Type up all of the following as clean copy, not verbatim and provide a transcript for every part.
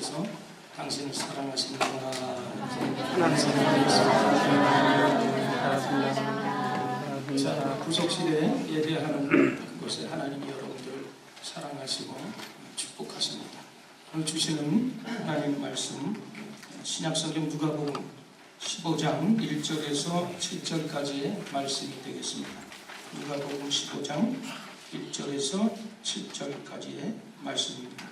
예수님께서 당신을 사랑하십니다. 자, 구속실에 예배하는 그곳에 하나님이 여러분들을 사랑하시고 축복하십니다. 오늘 주시는 하나님 말씀 신약성경 누가복음 15장 1절에서 7절까지의 말씀이 되겠습니다. 누가복음 15장 1절에서 7절까지의 말씀입니다.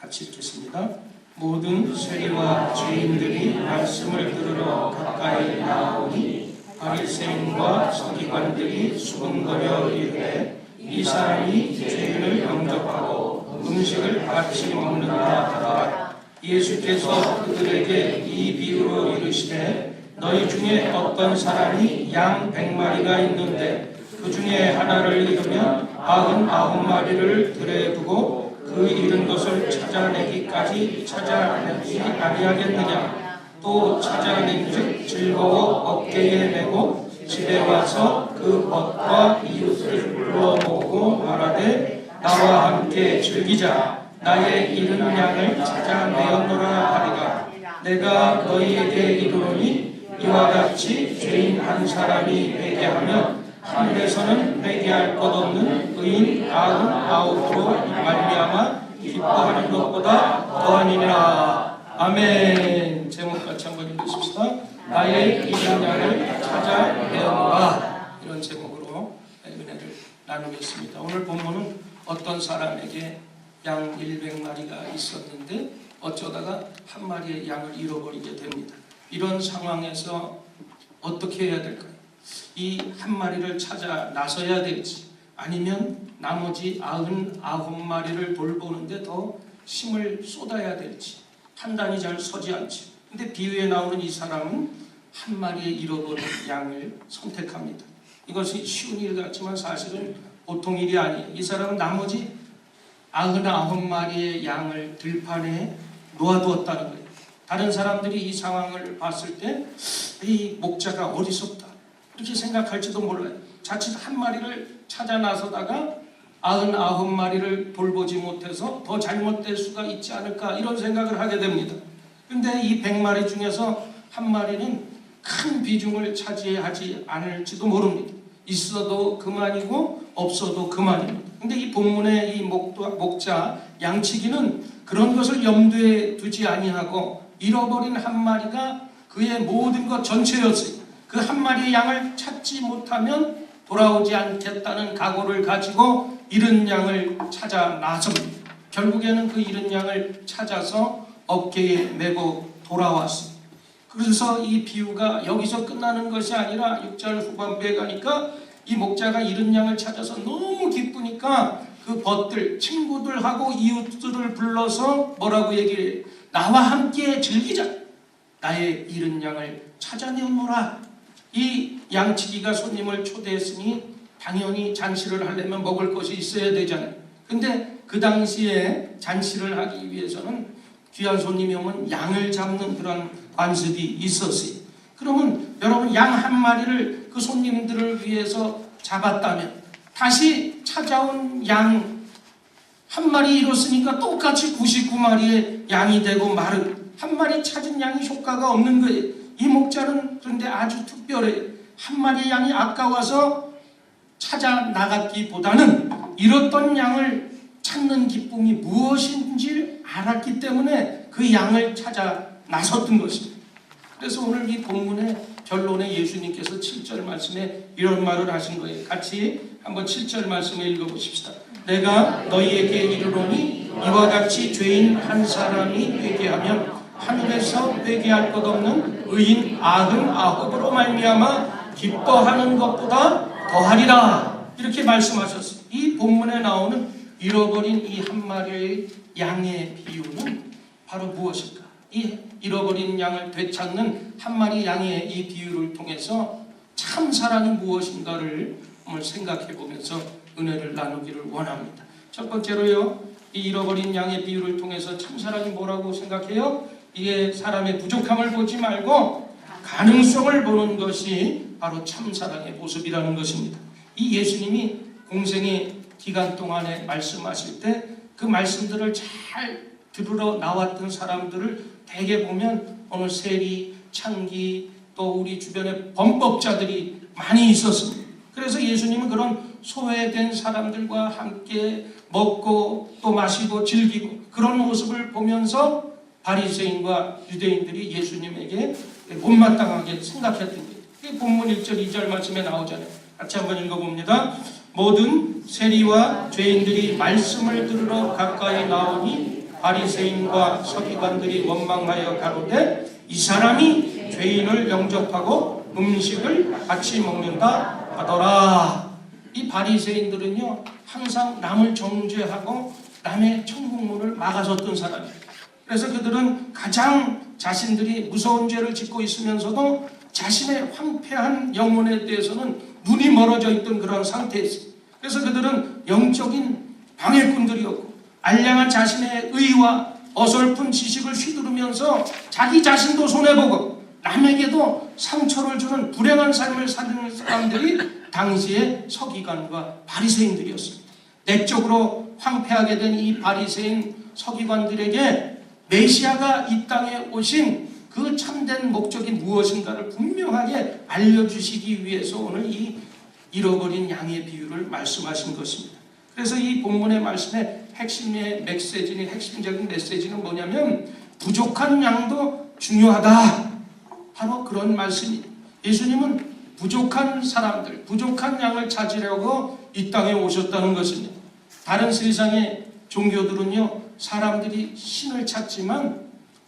같이 읽겠습니다. 모든 세리와 죄인들이 말씀을 들으러 가까이 나오니 바리새인과 서기관들이 수군거려 이르되 이 사람이 죄인을 영접하고 음식을 같이 먹는다 하더라. 예수께서 그들에게 이 비유로 이르시되 너희 중에 어떤 사람이 양 100마리가 있는데 그 중에 하나를 잃으면 99마리를 들에 두고 그 잃은 것을 찾아내기까지 찾아내지 아니하겠느냐. 또 찾아낸즉 즐거워 어깨에 메고 집에 와서 그 벗과 이웃을 불러모으고 말하되 나와 함께 즐기자. 나의 잃은 양을 찾아내었노라 하리라. 내가 너희에게 이르노니 이와 같이 죄인 한 사람이 회개하면 하늘에서는 회개할 것 없는 의인 99으로 말미암아 기뻐하는 것보다 더하니라. 아멘. 제목 같이 한번 읽으십시다. 나의 잃은 양을 찾아내었노라. 이런 제목으로 은혜를 나누겠습니다. 오늘 본문은 어떤 사람에게 양 100마리가 있었는데 어쩌다가 한 마리의 양을 잃어버리게 됩니다. 이런 상황에서 어떻게 해야 될까요? 이 한 마리를 찾아 나서야 될지 아니면 나머지 99마리를 돌보는데 더 힘을 쏟아야 될지 판단이 잘 서지 않지. 근데 비유에 나오는 이 사람은 한 마리의 잃어버린 양을 선택합니다. 이것이 쉬운 일 같지만 사실은 보통 일이 아니에요. 이 사람은 나머지 99마리의 양을 들판에 놓아두었다는 거예요. 다른 사람들이 이 상황을 봤을 때 이 목자가 어리석다 이렇게 생각할지도 몰라요. 자칫 한 마리를 찾아 나서다가 99마리를 돌보지 못해서 더 잘못될 수가 있지 않을까 이런 생각을 하게 됩니다. 근데 이 100마리 중에서 한 마리는 큰 비중을 차지하지 않을지도 모릅니다. 있어도 그만이고 없어도 그만입니다. 근데 이 본문의 이 목자 양치기는 그런 것을 염두에 두지 아니하고 잃어버린 한 마리가 그의 모든 것 전체였어요. 그 한 마리의 양을 찾지 못하면 돌아오지 않겠다는 각오를 가지고 잃은 양을 찾아 나섭니다. 결국에는 그 잃은 양을 찾아서 어깨에 메고 돌아왔습니다. 그래서 이 비유가 여기서 끝나는 것이 아니라 6절 후반부에 가니까 이 목자가 잃은 양을 찾아서 너무 기쁘니까 그 벗들, 친구들하고 이웃들을 불러서 뭐라고 얘기를 해요? 나와 함께 즐기자. 나의 잃은 양을 찾아내오노라. 이 양치기가 손님을 초대했으니 당연히 잔치를 하려면 먹을 것이 있어야 되잖아요. 근데 그 당시에 잔치를 하기 위해서는 귀한 손님이 오면 양을 잡는 그런 관습이 있었어요. 그러면 여러분 양 한 마리를 그 손님들을 위해서 잡았다면 다시 찾아온 양 한 마리 잃었으니까 똑같이 99마리의 양이 되고 말은 한 마리 찾은 양이 효과가 없는 거예요. 이 목자는 그런데 아주 특별해요. 한 마리의 양이 아까워서 찾아 나갔기보다는 잃었던 양을 찾는 기쁨이 무엇인지 알았기 때문에 그 양을 찾아 나섰던 것입니다. 그래서 오늘 이 본문의 결론에 예수님께서 7절 말씀에 이런 말을 하신 거예요. 같이 한번 7절 말씀을 읽어보십시다. 내가 너희에게 이르노니 이와 같이 죄인 한 사람이 회개하면 하늘에서 회개할 것 없는 의인 99으로 말미암아 기뻐하는 것보다 더하리라. 이렇게 말씀하셨어요. 이 본문에 나오는 잃어버린 이 한 마리의 양의 비유는 바로 무엇일까? 이 잃어버린 양을 되찾는 한 마리 양의 이 비유를 통해서 참 사랑이 무엇인가를 한번 생각해 보면서 은혜를 나누기를 원합니다. 첫 번째로요, 이 잃어버린 양의 비유를 통해서 참 사랑이 뭐라고 생각해요? 이게 사람의 부족함을 보지 말고 가능성을 보는 것이 바로 참 사랑의 모습이라는 것입니다. 이 예수님이 공생의 기간 동안에 말씀하실 때 그 말씀들을 잘 들으러 나왔던 사람들을 대개 보면 오늘 세리, 창기, 또 우리 주변에 범법자들이 많이 있었습니다. 그래서 예수님은 그런 소외된 사람들과 함께 먹고 또 마시고 즐기고 그런 모습을 보면서 바리새인과 유대인들이 예수님에게 못마땅하게 생각했던 거예요. 이게 본문 1절 2절 말씀에 나오잖아요. 같이 한번 읽어봅니다. 모든 세리와 죄인들이 말씀을 들으러 가까이 나오니 바리새인과 서기관들이 원망하여 가로되 이 사람이 죄인을 영접하고 음식을 같이 먹는다 하더라. 이 바리새인들은요 항상 남을 정죄하고 남의 천국문을 막아섰던 사람이에요. 그래서 그들은 가장 자신들이 무서운 죄를 짓고 있으면서도 자신의 황폐한 영혼에 대해서는 눈이 멀어져 있던 그런 상태였어요. 그래서 그들은 영적인 방해꾼들이었고 알량한 자신의 의와 어설픈 지식을 휘두르면서 자기 자신도 손해보고 남에게도 상처를 주는 불행한 삶을 사는 사람들이 당시의 서기관과 바리새인들이었습니다. 내적으로 황폐하게 된 이 바리새인 서기관들에게 메시아가 이 땅에 오신 그 참된 목적이 무엇인가를 분명하게 알려주시기 위해서 오늘 이 잃어버린 양의 비유를 말씀하신 것입니다. 그래서 이 본문의 말씀의 핵심적인 메시지는 뭐냐면 부족한 양도 중요하다. 바로 그런 말씀이 예수님은 부족한 사람들, 부족한 양을 찾으려고 이 땅에 오셨다는 것입니다. 다른 세상의 종교들은요 사람들이 신을 찾지만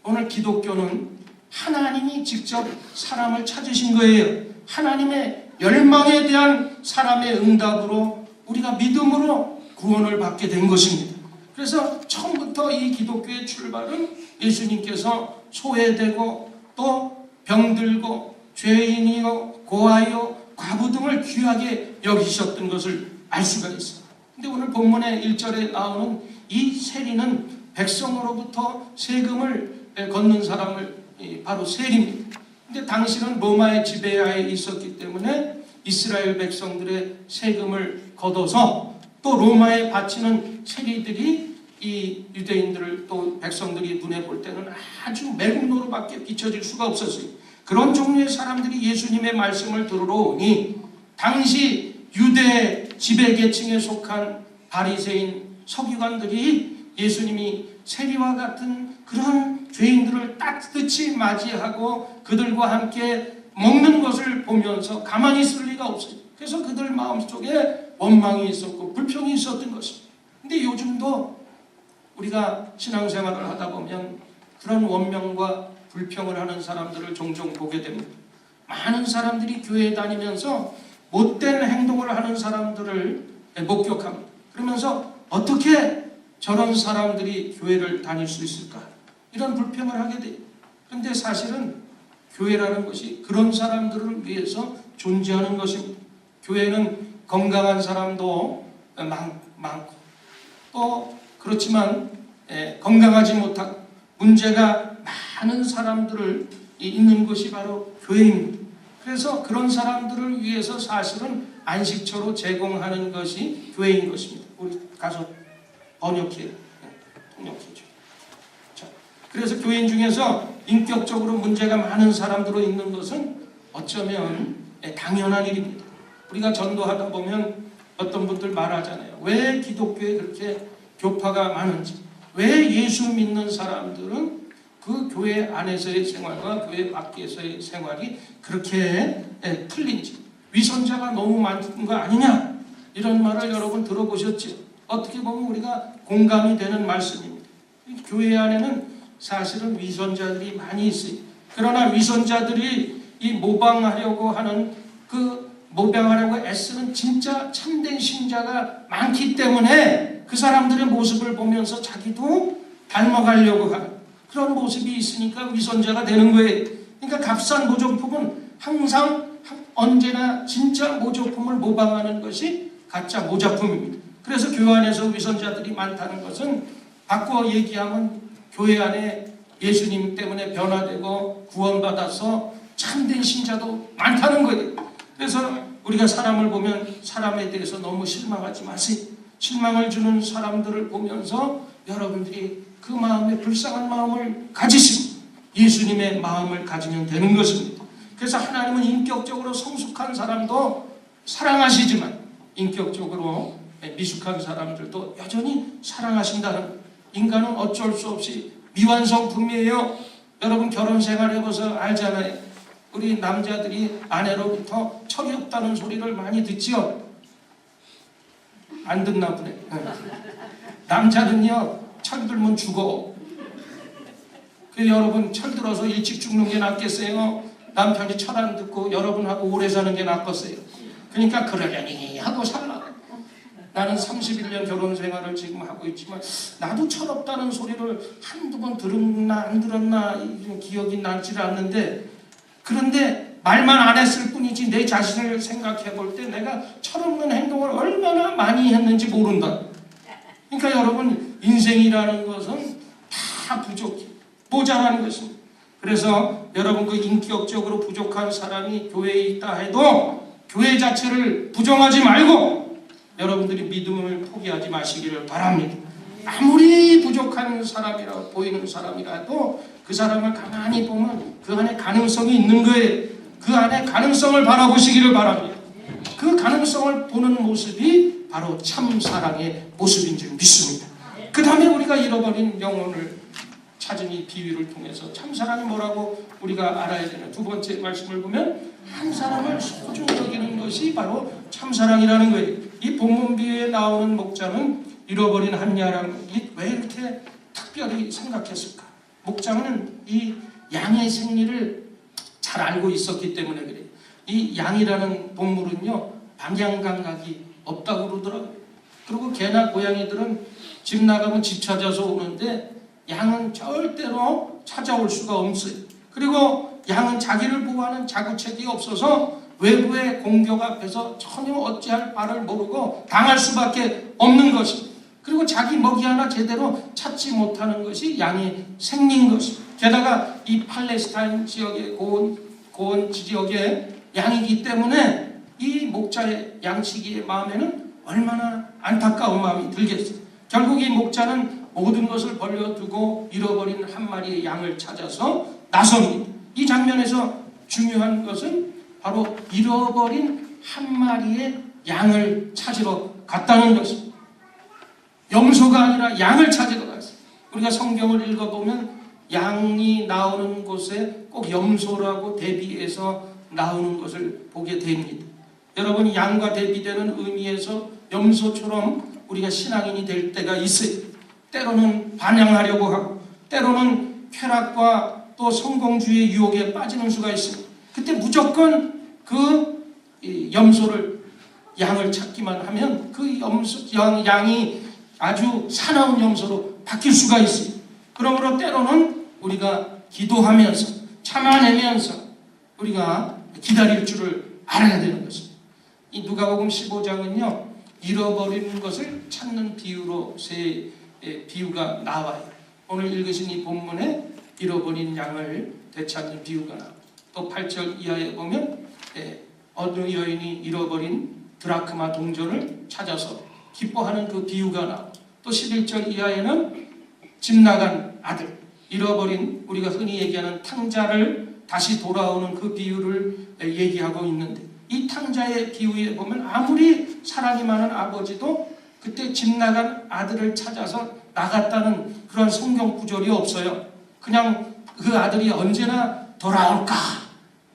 오늘 기독교는 하나님이 직접 사람을 찾으신 거예요. 하나님의 열망에 대한 사람의 응답으로 우리가 믿음으로 구원을 받게 된 것입니다. 그래서 처음부터 이 기독교의 출발은 예수님께서 소외되고 또 병들고 죄인이요 고아요 과부 등을 귀하게 여기셨던 것을 알 수가 있습니다. 근데 오늘 본문의 1절에 나오는 이 세리는 백성으로부터 세금을 걷는 사람을 바로 세리입니다. 근데 당시는 로마의 지배하에 있었기 때문에 이스라엘 백성들의 세금을 걷어서 또 로마에 바치는 세리들이 이 유대인들을 또 백성들이 눈에 볼 때는 아주 매국노로밖에 비춰질 수가 없었어요. 그런 종류의 사람들이 예수님의 말씀을 들으러 오니 당시 유대 지배계층에 속한 바리새인 서기관들이 예수님이 세리와 같은 그런 죄인들을 따뜻이 맞이하고 그들과 함께 먹는 것을 보면서 가만히 있을 리가 없어요. 그래서 그들 마음속에 원망이 있었고 불평이 있었던 것입니다. 근데 요즘도 우리가 신앙생활을 하다 보면 그런 원망과 불평을 하는 사람들을 종종 보게 됩니다. 많은 사람들이 교회에 다니면서 못된 행동을 하는 사람들을 목격합니다. 그러면서 어떻게 저런 사람들이 교회를 다닐 수 있을까? 이런 불평을 하게 돼요. 그런데 사실은 교회라는 것이 그런 사람들을 위해서 존재하는 것입니다. 교회는 건강한 사람도 많고 또 그렇지만 건강하지 못하고 문제가 많은 사람들을 있는 것이 바로 교회입니다. 그래서 그런 사람들을 위해서 사실은 안식처로 제공하는 것이 교회인 것입니다. 우리 가서 번역해요. 통역해죠. 자, 그래서 교인 중에서 인격적으로 문제가 많은 사람들로 있는 것은 어쩌면 당연한 일입니다. 우리가 전도하다 보면 어떤 분들 말하잖아요. 왜 기독교에 그렇게 교파가 많은지, 왜 예수 믿는 사람들은 그 교회 안에서의 생활과 교회 밖에서의 생활이 그렇게 틀린지, 위선자가 너무 많은 거 아니냐, 이런 말을 여러분 들어보셨죠? 어떻게 보면 우리가 공감이 되는 말씀입니다. 교회 안에는 사실은 위선자들이 많이 있어요. 그러나 위선자들이 이 모방하려고 하는 모방하려고 애쓰는 진짜 참된 신자가 많기 때문에 그 사람들의 모습을 보면서 자기도 닮아가려고 하는 그런 모습이 있으니까 위선자가 되는 거예요. 그러니까 값싼 모조품은 항상 언제나 진짜 모조품을 모방하는 것이 가짜 모자품입니다. 그래서 교회 안에서 위선자들이 많다는 것은 바꿔 얘기하면 교회 안에 예수님 때문에 변화되고 구원받아서 참된 신자도 많다는 거예요. 그래서 우리가 사람을 보면 사람에 대해서 너무 실망하지 마세요. 실망을 주는 사람들을 보면서 여러분들이 그 마음에 불쌍한 마음을 가지시고 예수님의 마음을 가지면 되는 것입니다. 그래서 하나님은 인격적으로 성숙한 사람도 사랑하시지만 인격적으로 미숙한 사람들도 여전히 사랑하신다는, 인간은 어쩔 수 없이 미완성품이에요. 여러분 결혼 생활 해봐서 알잖아요. 우리 남자들이 아내로부터 철이 없다는 소리를 많이 듣지요. 안 듣나 보네. 남자는요 철 들면 죽어. 그 여러분 철 들어서 일찍 죽는 게 낫겠어요? 남편이 철 안 듣고 여러분하고 오래 사는 게 낫겠어요? 그러니까 그러려니 하고 살라. 나는 31년 결혼 생활을 지금 하고 있지만 나도 철없다는 소리를 한두 번 들었나 안 들었나 기억이 나질 않는데, 그런데 말만 안 했을 뿐이지 내 자신을 생각해 볼 때 내가 철없는 행동을 얼마나 많이 했는지 모른다. 그러니까 여러분 인생이라는 것은 다 부족해, 모자라는 것입니다. 그래서 여러분 그 인격적으로 부족한 사람이 교회에 있다 해도 교회 자체를 부정하지 말고 여러분들이 믿음을 포기하지 마시기를 바랍니다. 아무리 부족한 사람이라고 보이는 사람이라도 그 사람을 가만히 보면 그 안에 가능성이 있는 거예요. 그 안에 가능성을 바라보시기를 바랍니다. 그 가능성을 보는 모습이 바로 참 사랑의 모습인 줄 믿습니다. 그 다음에 우리가 잃어버린 영혼을 찾은 이 비유를 통해서 참사랑이 뭐라고 우리가 알아야 되는 두 번째 말씀을 보면 한 사람을 소중히 여기는 것이 바로 참사랑이라는 거예요. 이 본문 비유에 나오는 목자는 잃어버린 한 양이 왜 이렇게 특별히 생각했을까? 목자는 이 양의 생리를 잘 알고 있었기 때문에 그래요. 이 양이라는 동물은요 방향 감각이 없다고 그러더라고요. 그리고 개나 고양이들은 집 나가면 집 찾아서 오는데 양은 절대로 찾아올 수가 없어요. 그리고 양은 자기를 보호하는 자구책이 없어서 외부의 공격 앞에서 전혀 어찌할 바를 모르고 당할 수밖에 없는 것입니다. 그리고 자기 먹이 하나 제대로 찾지 못하는 것이 양의 생리인 것입니다. 게다가 이 팔레스타인 지역의 고원 지역의 양이기 때문에 이 목자의 양치기의 마음에는 얼마나 안타까운 마음이 들겠어요. 결국 이 목자는 모든 것을 벌려두고 잃어버린 한 마리의 양을 찾아서 나섭니다. 이 장면에서 중요한 것은 바로 잃어버린 한 마리의 양을 찾으러 갔다는 것입니다. 염소가 아니라 양을 찾으러 갔어요. 우리가 성경을 읽어보면 양이 나오는 곳에 꼭 염소라고 대비해서 나오는 것을 보게 됩니다. 여러분 양과 대비되는 의미에서 염소처럼 우리가 신앙인이 될 때가 있어요. 때로는 반항하려고 하고 때로는 쾌락과 또 성공주의의 유혹에 빠지는 수가 있습니다. 그때 무조건 그 염소를 양을 찾기만 하면 그 양이 아주 사나운 염소로 바뀔 수가 있어요. 그러므로 때로는 우리가 기도하면서 참아내면서 우리가 기다릴 줄을 알아야 되는 것입니다. 이 누가복음 15장은요 잃어버린 것을 찾는 비유로 세 비유가 나와요. 오늘 읽으신 이 본문에 잃어버린 양을 되찾는 비유가 나와요. 또 8절 이하에 보면 어느 여인이 잃어버린 드라크마 동전을 찾아서 기뻐하는 그 비유가 나와요. 또 11절 이하에는 집 나간 아들, 잃어버린 우리가 흔히 얘기하는 탕자를 다시 돌아오는 그 비유를 얘기하고 있는데, 이 탕자의 비유에 보면 아무리 사랑이 많은 아버지도 그때 집 나간 아들을 찾아서 나갔다는 그런 성경 구절이 없어요. 그냥 그 아들이 언제나 돌아올까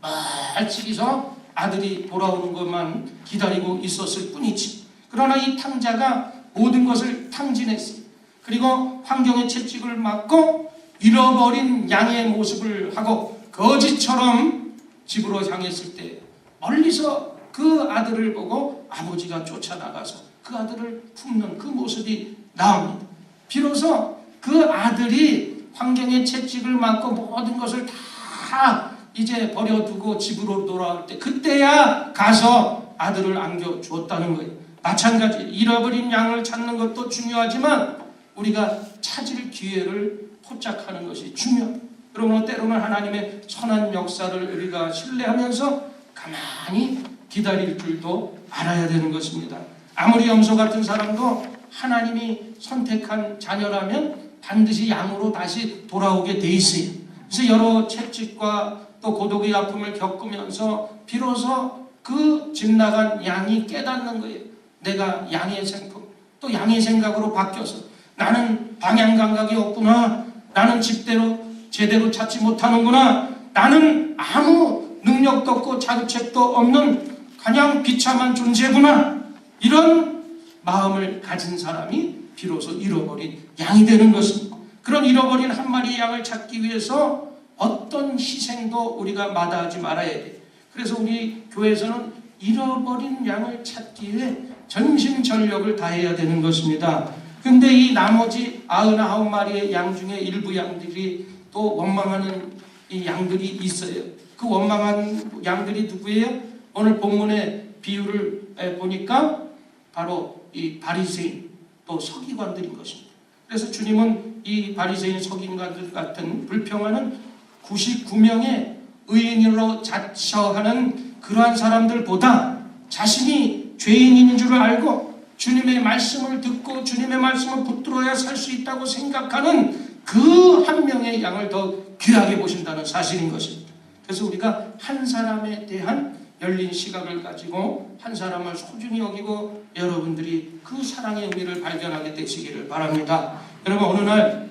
말치기서 아들이 돌아오는 것만 기다리고 있었을 뿐이지. 그러나 이 탕자가 모든 것을 탕진했어요. 그리고 환경의 채찍을 맞고 잃어버린 양의 모습을 하고 거지처럼 집으로 향했을 때 멀리서 그 아들을 보고 아버지가 쫓아나가서 그 아들을 품는 그 모습이 나옵니다. 비로소 그 아들이 환경의 채찍을 맞고 모든 것을 다 이제 버려두고 집으로 돌아올 때 그때야 가서 아들을 안겨주었다는 거예요. 마찬가지 잃어버린 양을 찾는 것도 중요하지만 우리가 찾을 기회를 포착하는 것이 중요합니다. 그러므로 때로는 하나님의 선한 역사를 우리가 신뢰하면서 가만히 기다릴 줄도 알아야 되는 것입니다. 아무리 염소 같은 사람도 하나님이 선택한 자녀라면 반드시 양으로 다시 돌아오게 돼 있어요. 그래서 여러 채찍과 또 고독의 아픔을 겪으면서 비로소 그 집 나간 양이 깨닫는 거예요. 내가 양의 생품, 또 양의 생각으로 바뀌어서 나는 방향 감각이 없구나. 나는 집대로 제대로 찾지 못하는구나. 나는 아무 능력도 없고 자급책도 없는 그냥 비참한 존재구나. 이런 마음을 가진 사람이 비로소 잃어버린 양이 되는 것입니다. 그런 잃어버린 한 마리의 양을 찾기 위해서 어떤 희생도 우리가 마다하지 말아야 돼요. 그래서 우리 교회에서는 잃어버린 양을 찾기 위해 전심전력을 다해야 되는 것입니다. 근데 이 나머지 99마리의 양 중에 일부 양들이 또 원망하는 이 양들이 있어요. 그 원망한 양들이 누구예요? 오늘 본문의 비유를 보니까 바로 이 바리새인 또 서기관들인 것입니다. 그래서 주님은 이 바리새인 서기관들 같은 불평하는 99명의 의인으로 자처하는 그러한 사람들보다 자신이 죄인인 줄 알고 주님의 말씀을 듣고 주님의 말씀을 붙들어야 살 수 있다고 생각하는 그 한 명의 양을 더 귀하게 보신다는 사실인 것입니다. 그래서 우리가 한 사람에 대한 열린 시각을 가지고 한 사람을 소중히 여기고 여러분들이 그 사랑의 의미를 발견하게 되시기를 바랍니다. 여러분, 어느 날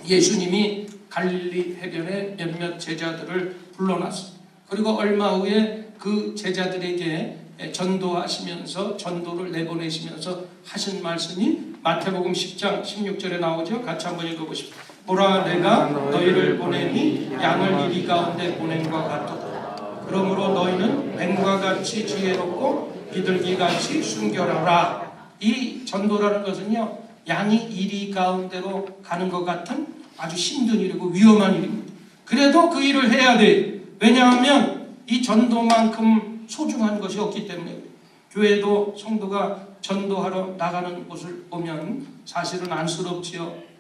예수님이 갈릴리 해변에 몇몇 제자들을 불러놨습니다. 그리고 얼마 후에 그 제자들에게 전도하시면서 전도를 내보내시면서 하신 말씀이 마태복음 10장 16절에 나오죠. 같이 한번 읽어보십시오. 보라, 내가 너희를 보내니 양을 이리 가운데 보냄과 같도다. 그러므로 너희는 뱀과 같이 지혜롭고 비둘기같이 순결하라. 이 전도라는 것은요, 양이 이리 가운데로 가는 것 같은 아주 힘든 일이고 위험한 일입니다. 그래도 그 일을 해야 돼요. 왜냐하면 이 전도만큼 소중한 것이 없기 때문에. 교회도 성도가 전도하러 나가는 곳을 보면 사실은 안쓰럽지요.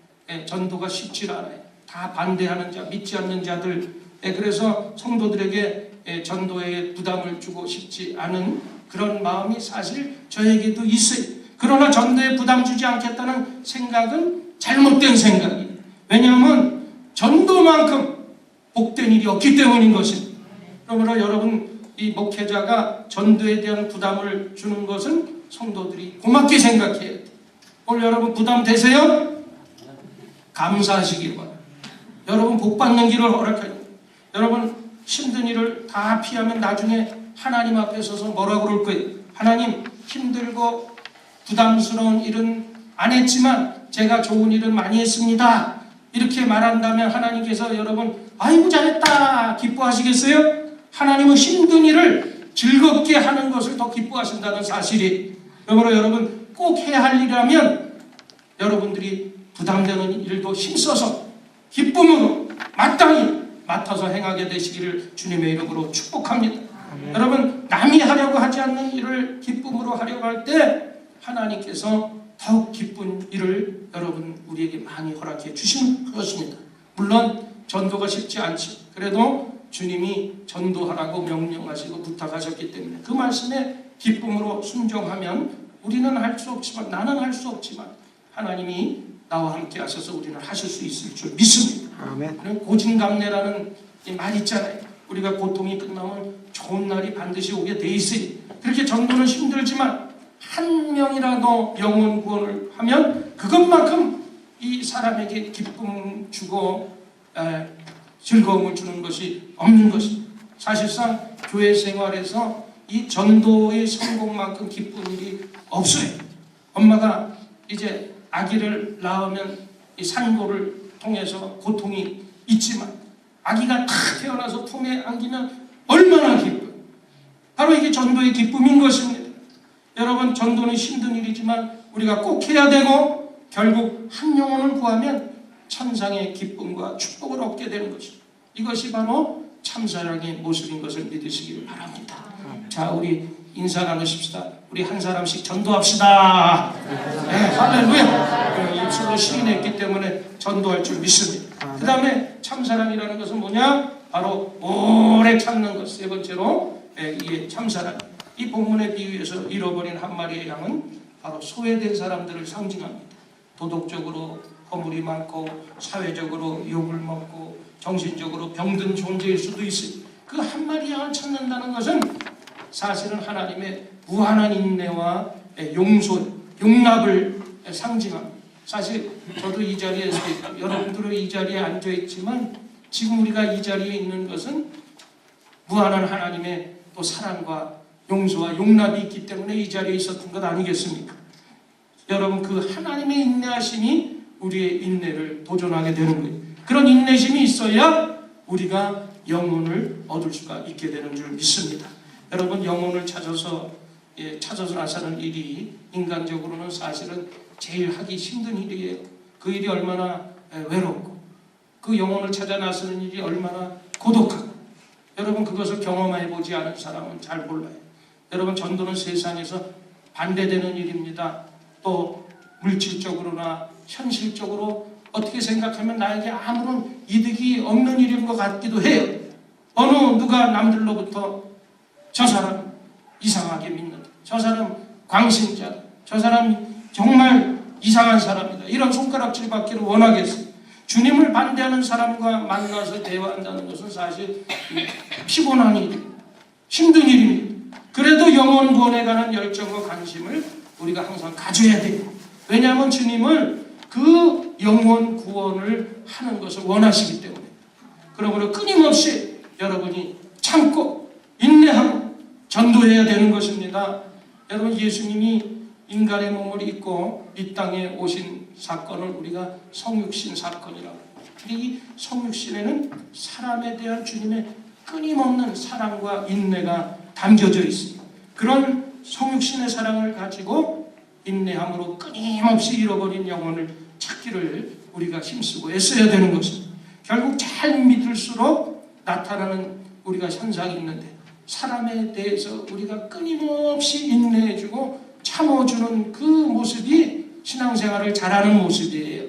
전도가 쉽지 않아요. 다 반대하는 자, 믿지 않는 자들. 그래서 성도들에게 전도에 부담을 주고 싶지 않은 그런 마음이 사실 저에게도 있어요. 그러나 전도에 부담 주지 않겠다는 생각은 잘못된 생각이에요. 왜냐하면 전도만큼 복된 일이 없기 때문인 것입니다. 그러므로 여러분, 이 목회자가 전도에 대한 부담을 주는 것은 성도들이 고맙게 생각해야 돼요. 오늘 여러분 부담 되세요? 감사하시기 바랍니다. 여러분 복 받는 길을 허락합니다. 여러분 힘든 일을 다 피하면 나중에 하나님 앞에 서서 뭐라고 그럴 거예요? 하나님, 힘들고 부담스러운 일은 안 했지만 제가 좋은 일은 많이 했습니다. 이렇게 말한다면 하나님께서 여러분 아이고 잘했다 기뻐하시겠어요? 하나님은 힘든 일을 즐겁게 하는 것을 더 기뻐하신다는 사실이. 그러므로 여러분 꼭 해야 할 일이라면 여러분들이 부담되는 일도 힘써서 기쁨으로 마땅히 맡아서 행하게 되시기를 주님의 이름으로 축복합니다. 여러분, 남이 하려고 하지 않는 일을 기쁨으로 하려고 할 때 하나님께서 더욱 기쁜 일을 여러분 우리에게 많이 허락해 주시는 것입니다. 물론 전도가 쉽지 않죠. 그래도 주님이 전도하라고 명령하시고 부탁하셨기 때문에 그 말씀에 기쁨으로 순종하면 우리는 할 수 없지만, 나는 할 수 없지만 하나님이 나와 함께 하셔서 우리는 하실 수 있을 줄 믿습니다. 아멘. 고진감래라는 말 있잖아요. 우리가 고통이 끝나면 좋은 날이 반드시 오게 돼 있으니, 그렇게 전도는 힘들지만 한 명이라도 영혼 구원을 하면 그것만큼 이 사람에게 기쁨 주고 즐거움을 주는 것이 없는 것입니다. 사실상 교회 생활에서 이 전도의 성공만큼 기쁜 일이 없어요. 엄마가 이제 아기를 낳으면 이 산고를 통해서 고통이 있지만 아기가 다 태어나서 품에 안기면 얼마나 기뻐요. 바로 이게 전도의 기쁨인 것입니다. 여러분, 전도는 힘든 일이지만 우리가 꼭 해야 되고 결국 한 영혼을 구하면 천상의 기쁨과 축복을 얻게 되는 것입니다. 이것이 바로 참사랑의 모습인 것을 믿으시기를 바랍니다. 자, 우리 인사 나누십시다. 우리 한 사람씩 전도합시다. 네, 할렐루야. 입술로 시인했기 때문에 전도할 줄 믿습니다. 그 다음에 참사랑이라는 것은 뭐냐? 바로 오래 참는 것. 세 번째로 이게 참사랑. 이 본문의 비유에서 잃어버린 한 마리의 양은 바로 소외된 사람들을 상징합니다. 도덕적으로 허물이 많고 사회적으로 욕을 먹고 정신적으로 병든 존재일 수도 있어요. 그 한 마리 양을 찾는다는 것은 사실은 하나님의 무한한 인내와 용서, 용납을 상징합니다. 사실 저도 이 자리에 서 있고 여러분들은 이 자리에 앉아 있지만 지금 우리가 이 자리에 있는 것은 무한한 하나님의 또 사랑과 용서와 용납이 있기 때문에 이 자리에 있었던 것 아니겠습니까? 여러분, 그 하나님의 인내하심이 우리의 인내를 도전하게 되는 거예요. 그런 인내심이 있어야 우리가 영혼을 얻을 수가 있게 되는 줄 믿습니다. 여러분, 영혼을 찾아서 나서는 일이 인간적으로는 사실은 제일 하기 힘든 일이에요. 그 일이 얼마나 외롭고 그 영혼을 찾아 나서는 일이 얼마나 고독하고 여러분, 그것을 경험해 보지 않은 사람은 잘 몰라요. 여러분, 전도는 세상에서 반대되는 일입니다. 또 물질적으로나 현실적으로 어떻게 생각하면 나에게 아무런 이득이 없는 일인 것 같기도 해요. 누가 남들로부터 저 사람 이상하게 믿는다, 저 사람 광신자다, 저 사람 정말 이상한 사람이다, 이런 손가락질 받기를 원하겠어요. 주님을 반대하는 사람과 만나서 대화한다는 것은 사실 피곤한 일입니다. 힘든 일입니다. 그래도 영혼 구원에 관한 열정과 관심을 우리가 항상 가져야 돼요. 왜냐하면 주님은 그 영혼 구원을 하는 것을 원하시기 때문에. 그러므로 끊임없이 여러분이 참고 인내하고 전도해야 되는 것입니다. 여러분, 예수님이 인간의 몸을 입고 이 땅에 오신 사건을 우리가 성육신 사건이라고 합니다. 이 성육신에는 사람에 대한 주님의 끊임없는 사랑과 인내가 담겨져 있습니다. 그런 성육신의 사랑을 가지고 인내함으로 끊임없이 잃어버린 영혼을 찾기를 우리가 힘쓰고 애써야 되는 것입니다. 결국 잘 믿을수록 나타나는 우리가 현상이 있는데, 사람에 대해서 우리가 끊임없이 인내해주고 참아주는 그 모습이 신앙생활을 잘하는 모습이에요.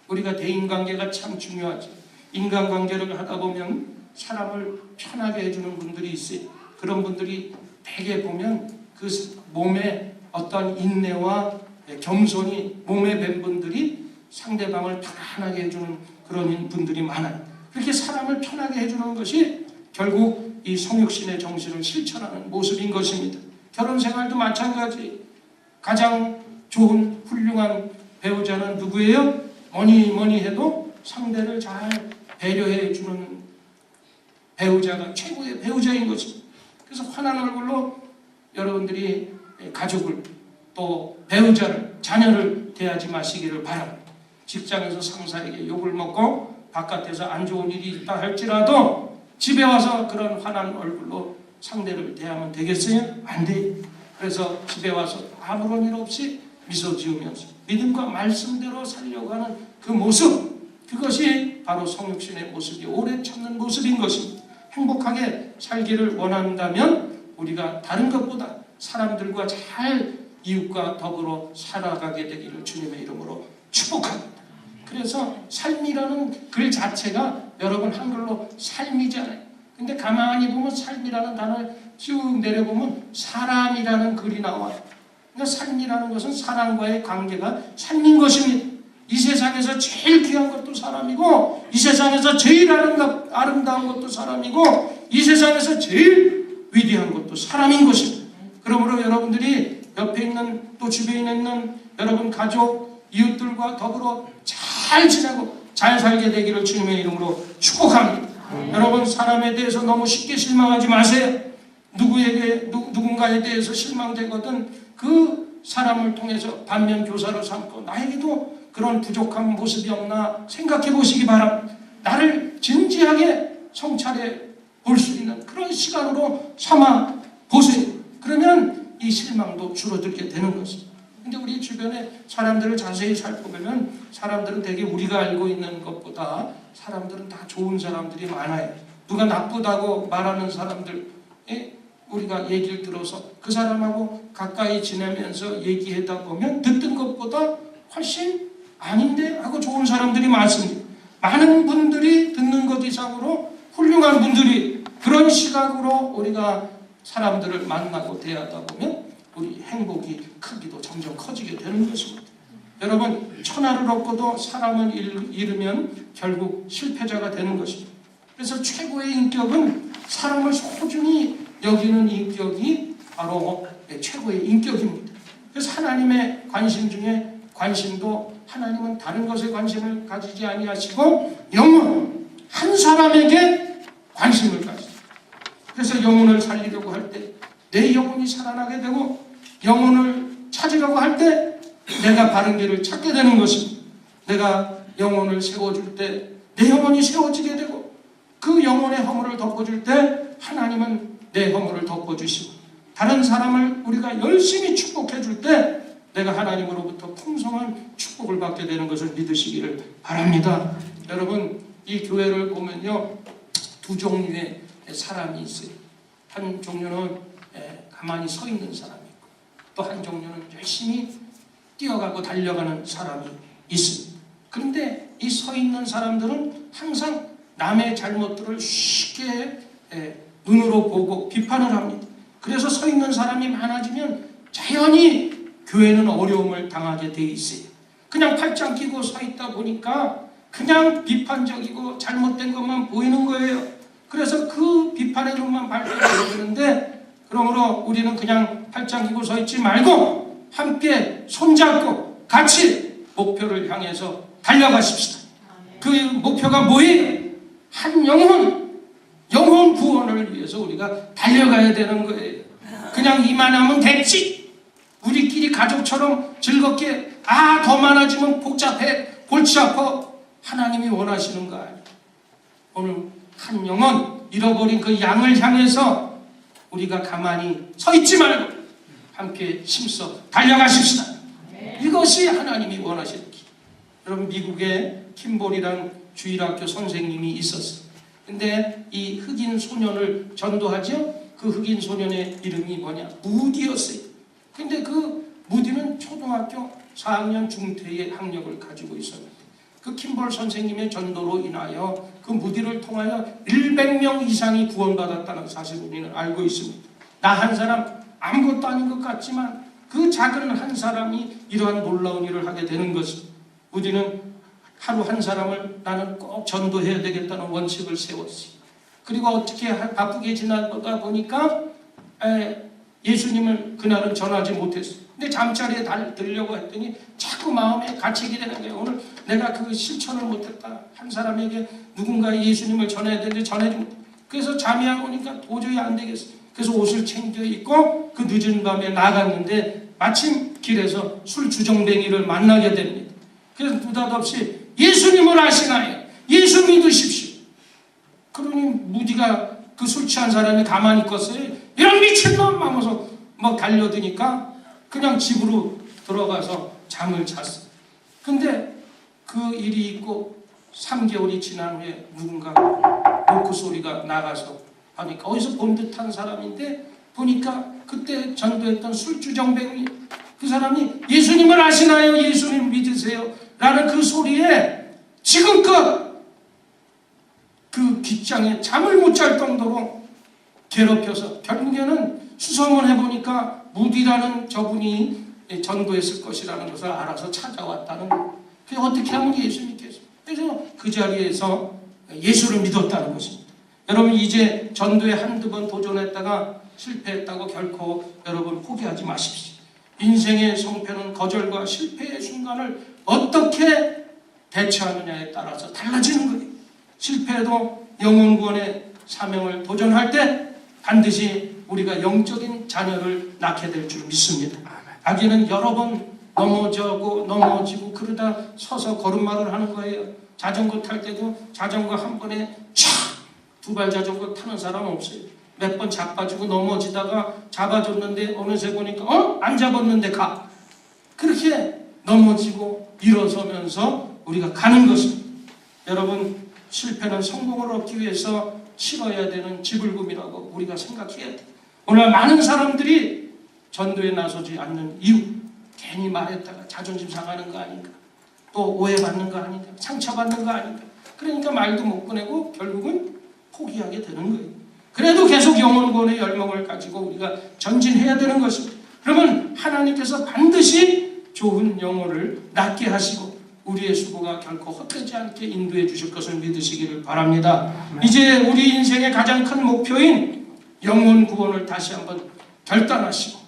우리가 대인관계가 참 중요하죠. 인간관계를 하다 보면 사람을 편하게 해주는 분들이 있어요. 그런 분들이 대개 보면 그 몸에 어떤 인내와 겸손이 몸에 밴 분들이 상대방을 편안하게 해주는 그런 분들이 많아요. 그렇게 사람을 편하게 해주는 것이 결국 이 성육신의 정신을 실천하는 모습인 것입니다. 결혼생활도 마찬가지. 가장 좋은 훌륭한 배우자는 누구예요? 뭐니 해도 상대를 잘 배려해 주는 배우자가 최고의 배우자인 것입니다. 그래서 환한 얼굴로 여러분들이 가족을 또 배우자를, 자녀를 대하지 마시기를 바랍니다. 직장에서 상사에게 욕을 먹고 바깥에서 안 좋은 일이 있다 할지라도 집에 와서 그런 환한 얼굴로 상대를 대하면 되겠어요? 안 돼요. 그래서 집에 와서 아무런 일 없이 미소 지으면서 믿음과 말씀대로 살려고 하는 그 모습, 그것이 바로 성육신의 모습이 오래 참는 모습인 것입니다. 행복하게 살기를 원한다면 우리가 다른 것보다 사람들과 잘 이웃과 더불어 살아가게 되기를 주님의 이름으로 축복합니다. 그래서 삶이라는 글 자체가 여러분 한글로 삶이잖아요. 근데 가만히 보면 삶이라는 단어를 쭉 내려보면 사람이라는 글이 나와요. 그러니까 삶이라는 것은 사람과의 관계가 삶인 것입니다. 이 세상에서 제일 귀한 것도 사람이고, 이 세상에서 제일 아름다운 것도 사람이고, 이 세상에서 제일 위대한 것도 사람인 것입니다. 그러므로 여러분들이 옆에 있는 또 주변에 있는 여러분 가족, 이웃들과 더불어 잘 지내고 잘 살게 되기를 주님의 이름으로 축복합니다. 여러분, 사람에 대해서 너무 쉽게 실망하지 마세요. 누군가에 대해서 실망되거든 그 사람을 통해서 반면 교사로 삼고 나에게도 그런 부족한 모습이 없나 생각해 보시기 바랍니다. 나를 진지하게 성찰해 볼 수 있는 그런 시간으로 삼아 보세요. 그러면 이 실망도 줄어들게 되는 것입니다. 근데 우리 주변에 사람들을 자세히 살펴보면 사람들은 되게 우리가 알고 있는 것보다 사람들은 다 좋은 사람들이 많아요. 누가 나쁘다고 말하는 사람들, 우리가 얘기를 들어서 그 사람하고 가까이 지내면서 얘기하다 보면 듣던 것보다 훨씬 아닌데 하고 좋은 사람들이 많습니다. 많은 분들이 듣는 것 이상으로 훌륭한 분들이, 그런 시각으로 우리가 사람들을 만나고 대하다 보면 우리 행복이 크기도 점점 커지게 되는 것입니다. 여러분, 천하를 얻고도 사람을 잃으면 결국 실패자가 되는 것입니다. 그래서 최고의 인격은 사람을 소중히 여기는 인격이 바로 최고의 인격입니다. 그래서 하나님의 관심 중에 관심도 하나님은 다른 것에 관심을 가지지 아니하시고 영혼 한 사람에게 관심을 가지죠. 그래서 영혼을 살리려고 할 때 내 영혼이 살아나게 되고 영혼을 찾으려고 할 때 내가 바른 길을 찾게 되는 것입니다. 내가 영혼을 세워줄 때 내 영혼이 세워지게 되고 그 영혼의 허물을 덮어줄 때 하나님은 내 허물을 덮어주시고 다른 사람을 우리가 열심히 축복해 줄 때 내가 하나님으로부터 풍성한 축복을 받게 되는 것을 믿으시기를 바랍니다. 여러분, 이 교회를 보면요, 두 종류의 사람이 있어요. 한 종류는 가만히 서 있는 사람이 있고 또 한 종류는 열심히 뛰어가고 달려가는 사람이 있습니다. 그런데 이 서 있는 사람들은 항상 남의 잘못들을 쉽게 눈으로 보고 비판을 합니다. 그래서 서 있는 사람이 많아지면 자연히 교회는 어려움을 당하게 돼 있어요. 그냥 팔짱 끼고 서 있다 보니까 그냥 비판적이고 잘못된 것만 보이는 거예요. 그래서 그 비판의 눈만 발견하게 되는데, 그러므로 우리는 그냥 팔짱 끼고 서 있지 말고 함께 손잡고 같이 목표를 향해서 달려가십시다. 그 목표가 뭐예요? 한 영혼 구원을 위해서 우리가 달려가야 되는 거예요. 그냥 이만하면 됐지. 우리끼리 가족처럼 즐겁게 더 많아지면 복잡해 골치 아파. 하나님이 원하시는 거 아니에요. 오늘 한 영혼 잃어버린 그 양을 향해서 우리가 가만히 서 있지 말고 함께 힘써 달려가십시다. 이것이 하나님이 원하시는 길. 여러분, 미국에 킴볼이라는 주일학교 선생님이 있었어요. 근데 이 흑인 소년을 전도하죠. 그 흑인 소년의 이름이 뭐냐? 무디였어요. 근데 그 무디는 초등학교 4학년 중퇴의 학력을 가지고 있었는데 그 킴볼 선생님의 전도로 인하여 그 무디를 통하여 100명 이상이 구원받았다는 사실을 우리는 알고 있습니다. 나 한 사람 아무것도 아닌 것 같지만 그 작은 한 사람이 이러한 놀라운 일을 하게 되는 것입니다. 무디는 하루 한 사람을 나는 꼭 전도해야 되겠다는 원칙을 세웠어요. 그리고 어떻게 바쁘게 지나다 보니까 예수님을 그날은 전하지 못했어요. 근데 잠자리에 들려고 했더니 자꾸 마음에 가책이 되는 거예요. 오늘 내가 그 실천을 못했다. 한 사람에게 누군가 예수님을 전해야 되는데 전해지 못했다. 그래서 잠이 안 오니까 도저히 안 되겠어요. 그래서 옷을 챙겨 입고 그 늦은 밤에 나갔는데 마침 길에서 술 주정뱅이를 만나게 됩니다. 그래서 느닷없이 예수님을 아시나요? 예수 믿으십시오. 그러니 무디가 그 술 취한 사람이 가만히 있었어요. 이런 미친놈 하면서 막 달려드니까 그냥 집으로 들어가서 잠을 잤어요. 근데 그 일이 있고 3개월이 지난 후에 누군가 노크 소리가 나가서 하니까 어디서 본 듯한 사람인데 보니까 그때 전도했던 술주정뱅이 그 사람이 예수님을 아시나요? 예수님 믿으세요? 라는 그 소리에 지금껏 그 귓장에 잠을 못 잘 정도로 괴롭혀서 결국에는 수소문 해보니까 무디라는 저분이 전도했을 것이라는 것을 알아서 찾아왔다는 거예요. 그래서 어떻게 하면 예수 믿겠어요? 그래서 그 자리에서 예수를 믿었다는 것입니다. 여러분, 이제 전도에 한두 번 도전했다가 실패했다고 결코 여러분 포기하지 마십시오. 인생의 성패는 거절과 실패의 순간을 어떻게 대처하느냐에 따라서 달라지는 거예요. 실패해도 영혼 구원의 사명을 도전할 때 반드시 우리가 영적인 자녀를 낳게 될 줄 믿습니다. 아기는 여러 번 넘어지고 그러다 서서 걸음마를 하는 거예요. 자전거 탈 때도 자전거 한 번에 두 발 자전거 타는 사람 없어요. 몇 번 자빠지고 넘어지다가 잡아줬는데 어느새 보니까 안 잡았는데 가. 그렇게 넘어지고 일어서면서 우리가 가는 것입니다. 여러분, 실패는 성공을 얻기 위해서 치러야 되는 지불금이라고 우리가 생각해야 돼요. 오늘 많은 사람들이 전도에 나서지 않는 이유, 괜히 말했다가 자존심 상하는 거 아닌가, 또 오해받는 거 아닌가, 상처받는 거 아닌가. 그러니까 말도 못 꺼내고 결국은 포기하게 되는 거예요. 그래도 계속 영혼 구원의 열망을 가지고 우리가 전진해야 되는 것입니다. 그러면 하나님께서 반드시 좋은 영혼을 낳게 하시고 우리의 수고가 결코 헛되지 않게 인도해 주실 것을 믿으시기를 바랍니다. 이제 우리 인생의 가장 큰 목표인 영혼 구원을 다시 한번 결단하시고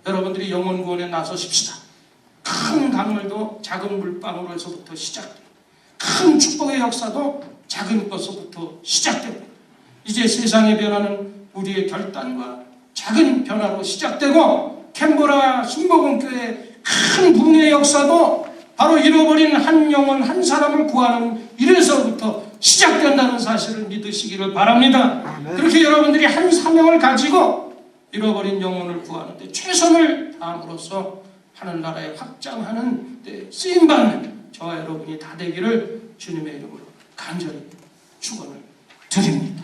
여러분들이 영혼 구원에 나서십시다. 큰 강물도 작은 물방울에서부터 시작됩니다. 큰 축복의 역사도 작은 것부터 시작됩니다. 이제 세상의 변화는 우리의 결단과 작은 변화로 시작되고 캔버라 순복음교회의 큰 붕의 역사도 바로 잃어버린 한 영혼 한 사람을 구하는 일에서부터 시작된다는 사실을 믿으시기를 바랍니다. 그렇게 여러분들이 한 사명을 가지고 잃어버린 영혼을 구하는데 최선을 다함으로써 하늘나라에 확장하는 데 쓰임받는 저와 여러분이 다 되기를 주님의 이름으로 간절히 축원을 드립니다.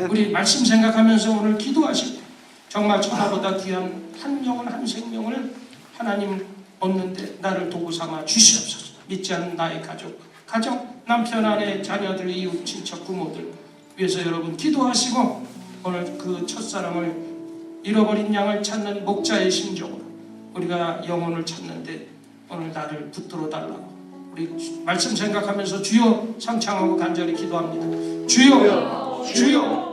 우리 말씀 생각하면서 오늘 기도하실 때 정말 천하보다 귀한 한 영혼 한 생명을 하나님 얻는데 나를 도구 삼아 주시옵소서. 믿지 않는 나의 가족, 남편, 아내, 자녀들, 이웃, 친척, 부모들 위해서 여러분 기도하시고 오늘 그 첫사랑을 잃어버린 양을 찾는 목자의 심정으로 우리가 영혼을 찾는데 오늘 나를 붙들어 달라고 우리 말씀 생각하면서 주여 상창하고 간절히 기도합니다. 주여, 주여